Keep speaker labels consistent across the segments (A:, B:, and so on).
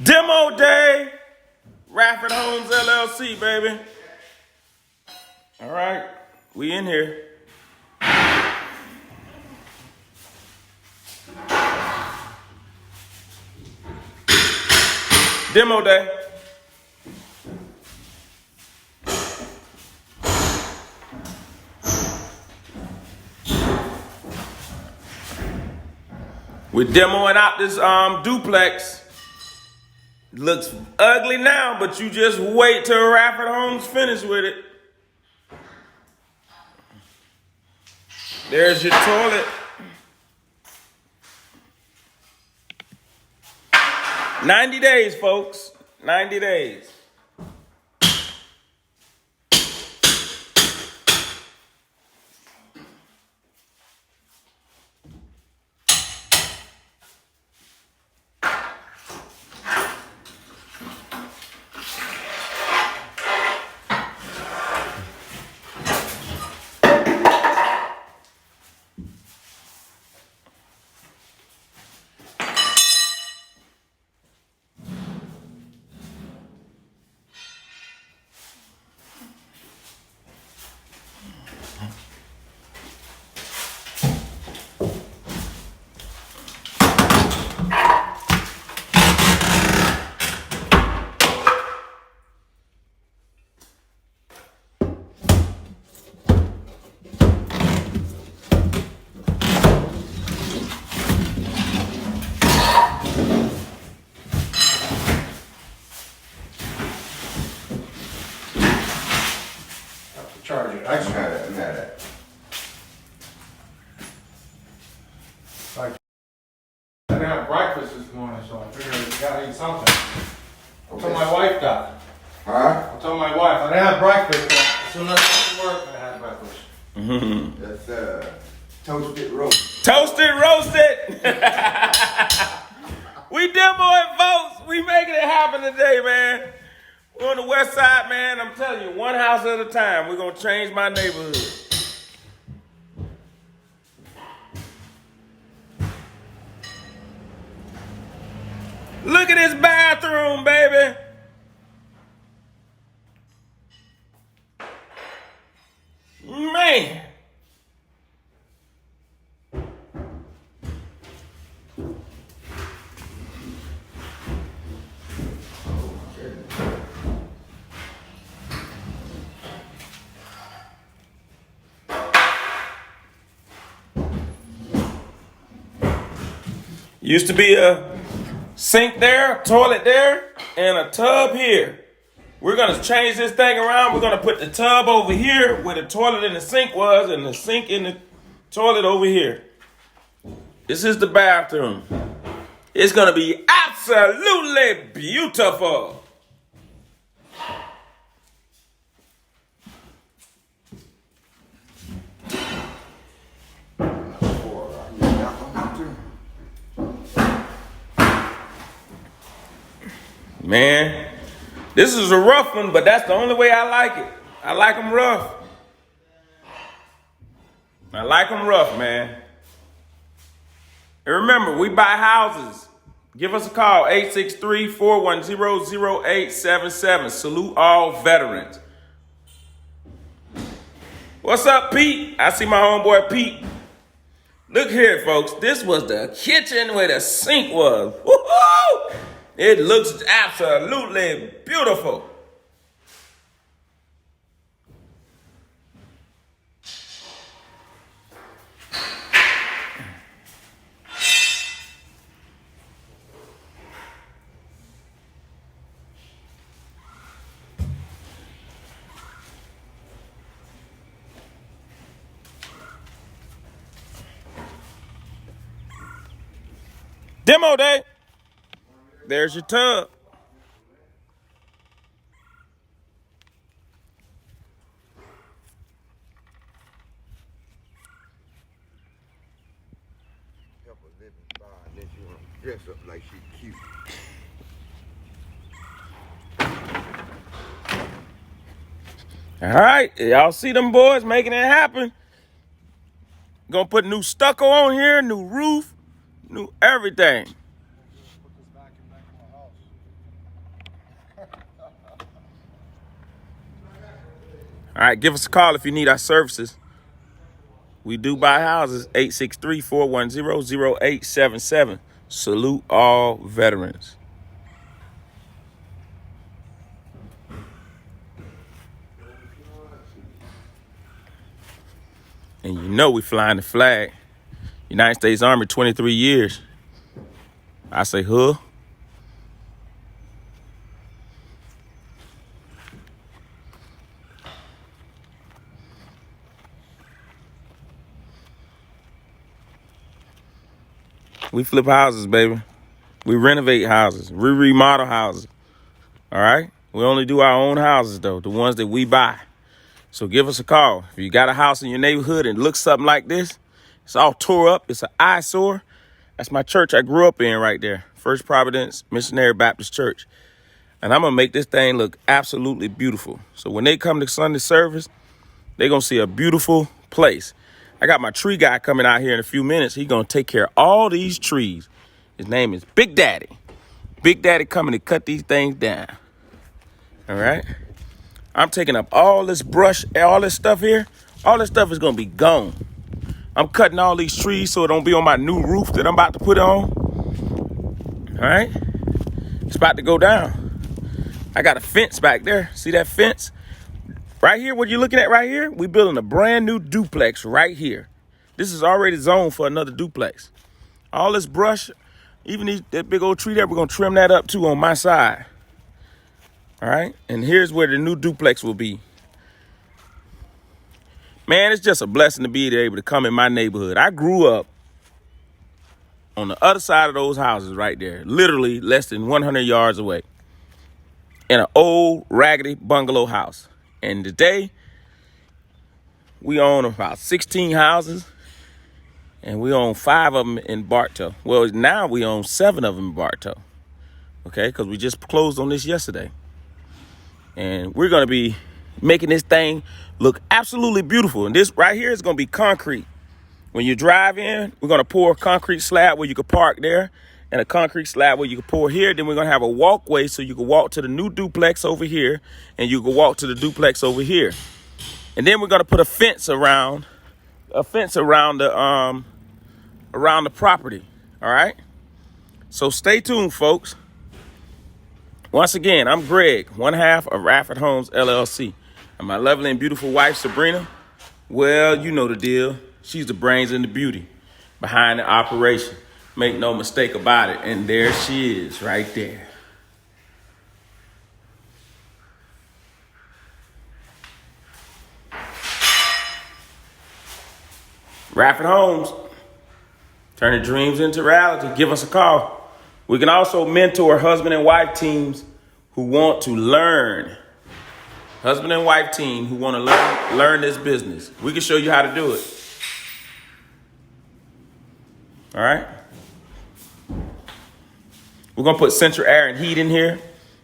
A: Demo day, Radford Homes LLC, baby. All right, we in here. Demo day. We're demoing out this duplex. Looks ugly now, but you just wait till Radford Homes finish with it. There's your toilet. 90 days, folks. 90 days.
B: Charge it.
C: I just had it.
B: I didn't have breakfast this morning, so I figured I gotta eat something. I'll tell my wife that.
C: Huh?
B: I'll tell my wife. I didn't have breakfast, but as soon as I got to work, I had breakfast.
C: That's toasted roast.
A: Toasted, roasted. We demoing, folks. We making it happen today, man. We're on the west side, man. I'm telling you, one house at a time. We're going to change my neighborhood. Look at this bathroom, baby. Man. Used to be a sink there, toilet there, and a tub here. We're going to change this thing around. We're going to put the tub over here where the toilet and the sink was, and the sink and the toilet over here. This is the bathroom. It's going to be absolutely beautiful. Man, this is a rough one, but that's the only way I like it. I like them rough. I like them rough, man. And remember, we buy houses. Give us a call, 863-410-0877. Salute all veterans. What's up, Pete? I see my homeboy Pete. Look here, folks. This was the kitchen where the sink was. Woo-hoo! It looks absolutely beautiful. Demo day. There's your tub.
C: Help a living by, and then she want to dress up like she cute.
A: All right, y'all see them boys making it happen. Gonna put new stucco on here, new roof, new everything.
B: Put this back in my house.
A: All right, give us a call if you need our services. We do buy houses, 863-410-0877. Salute all veterans. And you know we flying the flag. United States Army, 23 years. I say, huh? We flip houses, baby. We renovate houses. We remodel houses. All right? We only do our own houses, though, the ones that we buy. So give us a call. If you got a house in your neighborhood and looks something like this, it's all tore up, it's an eyesore. That's my church I grew up in right there. First Providence Missionary Baptist Church. And I'm going to make this thing look absolutely beautiful. So when they come to Sunday service, they're going to see a beautiful place. I got my tree guy coming out here in a few minutes. He's going to take care of all these trees. His name is Big Daddy. Big Daddy coming to cut these things down. All right? I'm taking up all this brush, all this stuff here. All this stuff is going to be gone. I'm cutting all these trees so it don't be on my new roof that I'm about to put on. All right? It's about to go down. I got a fence back there. See that fence? Right here, what you're looking at right here, we building a brand new duplex right here. This is already zoned for another duplex. All this brush, even that big old tree there, we're going to trim that up too on my side. All right? And here's where the new duplex will be. Man, it's just a blessing to be able to come in my neighborhood. I grew up on the other side of those houses right there, literally less than 100 yards away, in an old, raggedy bungalow house. And today, we own about 16 houses, and we own 5 of them in Bartow. Well, now we own 7 of them in Bartow, okay, because we just closed on this yesterday. And we're going to be making this thing look absolutely beautiful. And this right here is going to be concrete. When you drive in, we're going to pour a concrete slab where you can park there, and a concrete slab where you can pour here. Then we're going to have a walkway so you can walk to the new duplex over here, and you can walk to the duplex over here. And then we're going to put a fence around the property. All right? So stay tuned, folks. Once again, I'm Greg, one half of Radford Homes, LLC. And my lovely and beautiful wife, Sabrina, well, you know the deal. She's the brains and the beauty behind the operation. Make no mistake about it. And there she is right there. Radford Homes, turning dreams into reality. Give us a call. We can also mentor husband and wife teams who want to learn. Husband and wife team who want to learn this business. We can show you how to do it. All right? We're going to put central air and heat in here.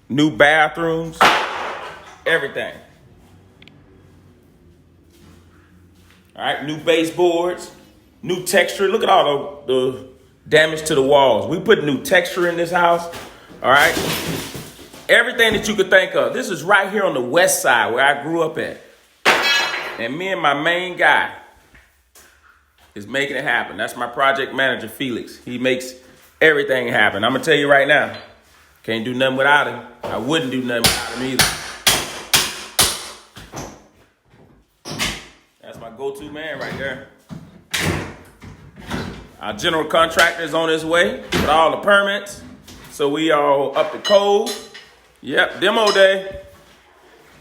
A: New bathrooms. Everything. All right? New baseboards. New texture. Look at all the damage to the walls. We put new texture in this house. All right? Everything that you could think of. This is right here on the west side where I grew up at. And me and my main guy is making it happen. That's my project manager, Felix. He makes everything happen. I'm going to tell you right now, can't do nothing without him. I wouldn't do nothing without him either. That's my go-to man right there. Our general contractor is on his way with all the permits. So we all up to code. Yep, demo day.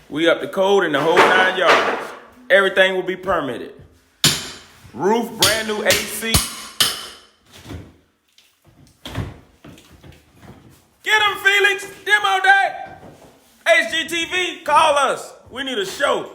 A: We up to code in the whole 9 yards. Everything will be permitted. Roof, brand new AC. Get him, Felix. Demo day. HGTV, call us. We need a show.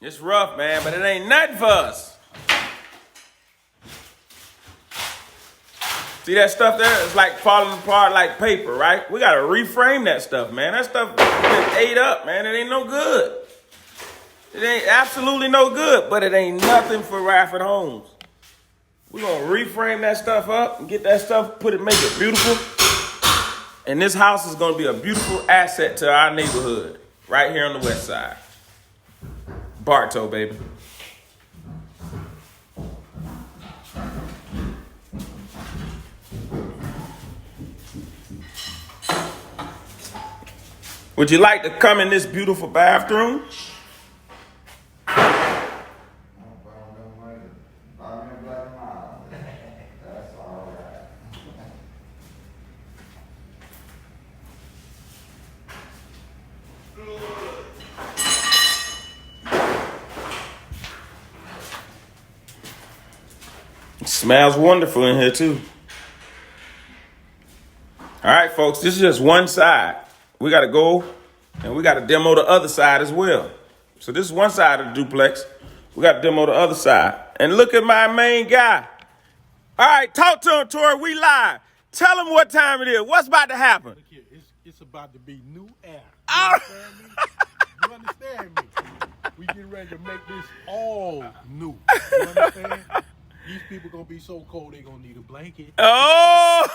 A: It's rough, man, but it ain't nothing for us. See that stuff there? It's like falling apart like paper, right? We got to reframe that stuff, man. That stuff been ate up, man. It ain't no good. It ain't absolutely no good, but it ain't nothing for Radford Homes. We're going to reframe that stuff up and get that stuff, make it beautiful. And this house is going to be a beautiful asset to our neighborhood right here on the west side. Bartow, baby. Would you like to come in this beautiful bathroom? It smells wonderful in here too. All right, folks, this is just one side. We got to go and we got to demo the other side as well. So this is one side of the duplex. We got to demo the other side. And look at my main guy. All right, talk to him, Tori. We live. Tell him what time it is. What's about to happen?
D: Look here, it's about to be new air.
A: Oh.
D: You understand me? We getting ready to make this all new. You understand? These people gonna be so cold they gonna need a blanket.
A: Oh!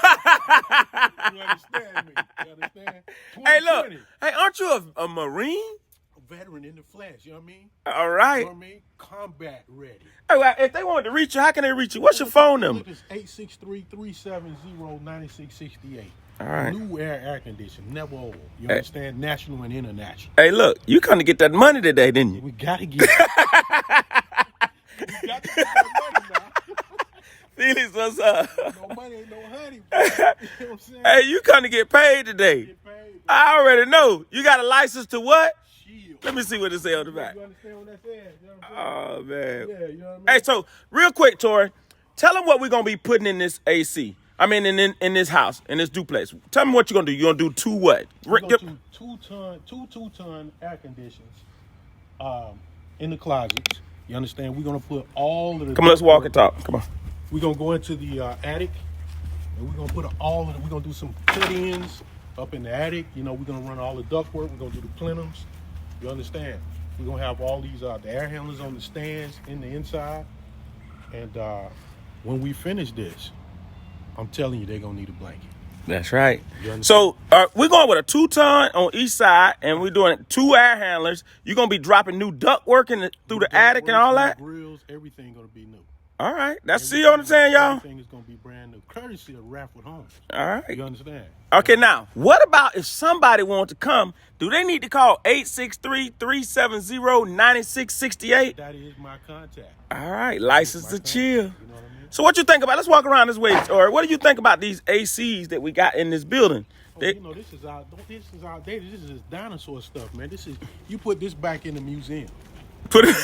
D: You understand me? You understand?
A: Hey, look.
D: 2020,
A: Hey, aren't you a Marine?
D: a veteran in the flesh. You know what I mean?
A: All right.
D: You know what I mean? Combat ready.
A: Hey, well, if they wanted to reach you, how can they reach you? What's your phone number?
D: Look, it's 863-370-9668.
A: All right.
D: New air conditioning, never old. You understand? National and international.
A: Hey, look, you come to get that money today, didn't you?
D: We gotta get it. We got to get that money now.
A: Felix, what's up?
D: No money ain't no honey, bro. You know what I'm saying?
A: Hey, you come to get paid today.
D: Get paid, bro.
A: I already know. You got a license to what?
D: Shield.
A: Let me see what it say on the back.
D: You understand what that says? You know what I'm saying?
A: Oh, man.
D: Yeah, you know what I mean?
A: Hey, so real quick, Tori, tell them what we're going to be putting in this AC. I mean, in this house, in this duplex. Tell me what you're going to do. You're going to do two what?
D: We're going to do two 2-ton air conditioners in the closets. You understand? We're going to put all of the...
A: Come on, let's walk and talk. Come on.
D: We're going to go into the attic, and we're going to put we're going to do some cut-ins up in the attic. You know, we're going to run all the ductwork. We're going to do the plenums. You understand? We're going to have all these, the air handlers on the stands in the inside. And when we finish this, I'm telling you, they're going to need a blanket.
A: That's right. So we're going with a 2-ton on each side, and we're doing 2 air handlers. You're going to be dropping new ductwork through the attic and all that?
D: Grills, everything going to be new.
A: All right. See what I'm saying, y'all?
D: Everything is going to be brand new. Courtesy of RadfordHomes.
A: All right.
D: You understand?
A: Okay, now, what about if somebody wants to come? Do they need to call 863-370-9668?
D: That is my contact.
A: All right. License to chill.
D: You know what I mean?
A: So what you think about? Let's walk around this way, or what do you think about these ACs that we got in this building?
D: You know, this is outdated. This is dinosaur stuff, man. You put this back in the museum.
A: Put it.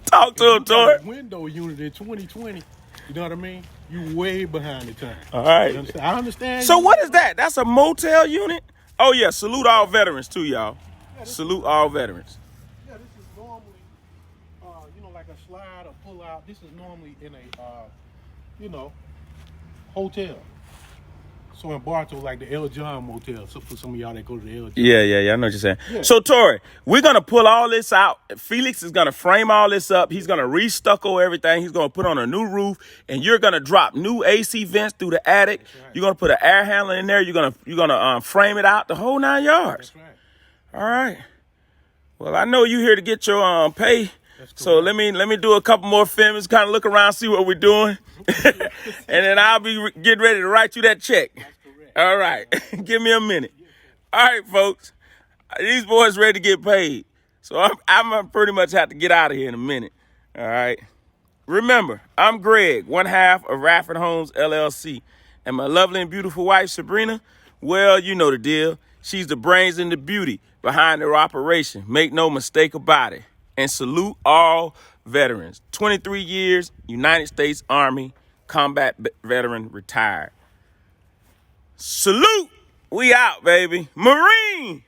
A: Talk to him, Tori.
D: Window unit in 2020. You know what I mean? You way behind the time.
A: All right.
D: I understand.
A: So what is that? That's a motel unit? Oh yeah. Salute all veterans too, y'all. Salute all veterans.
D: Yeah, this is normally, like a slide or pull out. This is normally in a, hotel. So in Bartow, like the L. John Motel. So for some of y'all that go to the L. John.
A: Yeah, I know what you're saying.
D: Yeah.
A: So Tori, we're gonna pull all this out. Felix is gonna frame all this up. He's gonna re-stucco everything. He's gonna put on a new roof, and you're gonna drop new AC vents through the attic. Right. You're gonna put an air handler in there. You're gonna frame it out the whole 9 yards.
D: That's right.
A: All right. Well, I know you're here to get your pay. So let me do a couple more films, kind of look around, see what we're doing, and then I'll be getting ready to write you that check. All right, give me a minute. All right, folks, these boys ready to get paid, so I'm gonna pretty much have to get out of here in a minute. All right. Remember, I'm Greg, one half of Radford Homes LLC, and my lovely and beautiful wife Sabrina. Well, you know the deal. She's the brains and the beauty behind their operation. Make no mistake about it. And salute all veterans. 23 years, United States Army, combat veteran, retired. Salute. We out, baby. Marine.